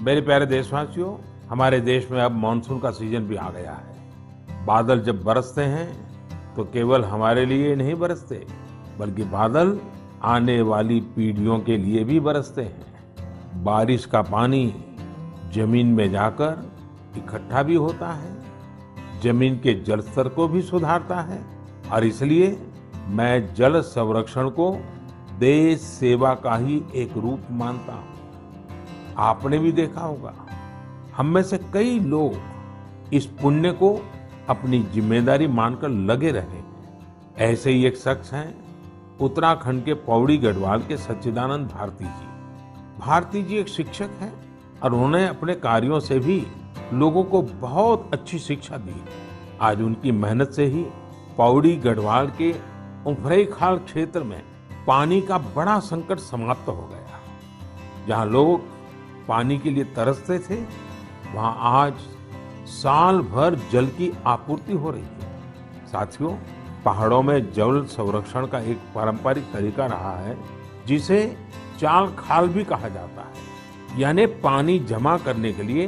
मेरे प्यारे देशवासियों, हमारे देश में अब मानसून का सीजन भी आ गया है। बादल जब बरसते हैं तो केवल हमारे लिए नहीं बरसते, बल्कि बादल आने वाली पीढ़ियों के लिए भी बरसते हैं। बारिश का पानी जमीन में जाकर इकट्ठा भी होता है, जमीन के जल स्तर को भी सुधारता है और इसलिए मैं जल संरक्षण को देश सेवा का ही एक रूप मानता हूँ। आपने भी देखा होगा, हम में से कई लोग इस पुण्य को अपनी जिम्मेदारी मानकर लगे रहे हैं। ऐसे ही एक शख्स हैं उत्तराखंड के पौड़ी गढ़वाल के सच्चिदानंद भारती जी। भारती जी एक शिक्षक हैं और उन्होंने अपने कार्यों से भी लोगों को बहुत अच्छी शिक्षा दी। आज उनकी मेहनत से ही पौड़ी गढ़वाल के उफरैंखाल क्षेत्र में पानी का बड़ा संकट समाप्त हो गया। जहां लोग पानी के लिए तरसते थे, वहां आज साल भर जल की आपूर्ति हो रही है। साथियों, पहाड़ों में जल संरक्षण का एक पारंपरिक तरीका रहा है जिसे चाल खाल भी कहा जाता है, यानी पानी जमा करने के लिए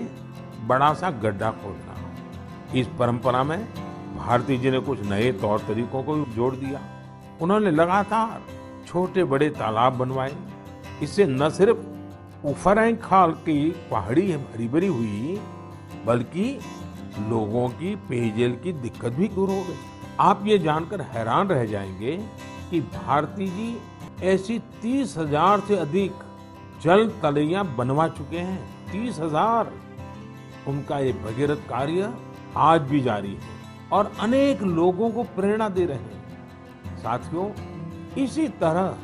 बड़ा सा गड्ढा खोदना। इस परंपरा में भारती जी ने कुछ नए तौर तरीकों को जोड़ दिया। उन्होंने लगातार छोटे बड़े तालाब बनवाए। इससे न सिर्फ उफरैंखाल की पहाड़ी हरी भरी हुई, बल्कि लोगों की पेयजल की दिक्कत भी दूर हो गई। आप ये जानकर हैरान रह जाएंगे कि भारती जी ऐसी 30,000 से अधिक जल तलैया बनवा चुके हैं। 30,000। उनका ये भगीरथ कार्य आज भी जारी है और अनेक लोगों को प्रेरणा दे रहे हैं। साथियों, इसी तरह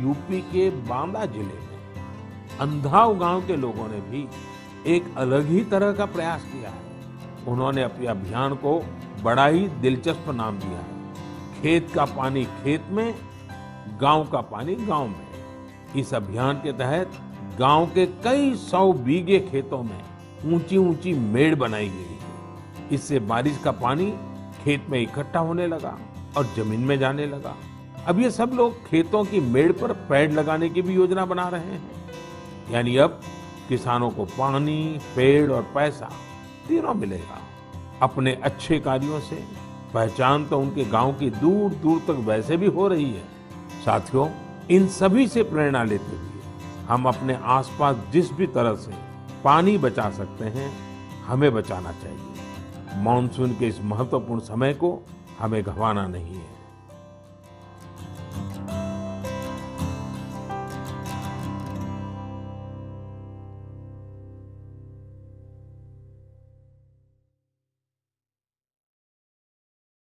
यूपी के बांदा जिले में अंधाव गांव के लोगों ने भी एक अलग ही तरह का प्रयास किया है। उन्होंने अपने अभियान को बड़ा ही दिलचस्प नाम दिया है, खेत का पानी खेत में, गांव का पानी गांव में। इस अभियान के तहत गांव के कई 100 बीघे खेतों में ऊंची ऊंची मेड़ बनाई गई है। इससे बारिश का पानी खेत में इकट्ठा होने लगा और जमीन में जाने लगा। अब ये सब लोग खेतों की मेड़ पर पेड़ लगाने की भी योजना बना रहे हैं। यानी अब किसानों को पानी, पेड़ और पैसा तीनों मिलेगा। अपने अच्छे कार्यों से पहचान तो उनके गांव की दूर दूर तक वैसे भी हो रही है। साथियों, इन सभी से प्रेरणा लेते हुए हम अपने आसपास जिस भी तरह से पानी बचा सकते हैं, हमें बचाना चाहिए। मानसून के इस महत्वपूर्ण समय को हमें गंवाना नहीं है।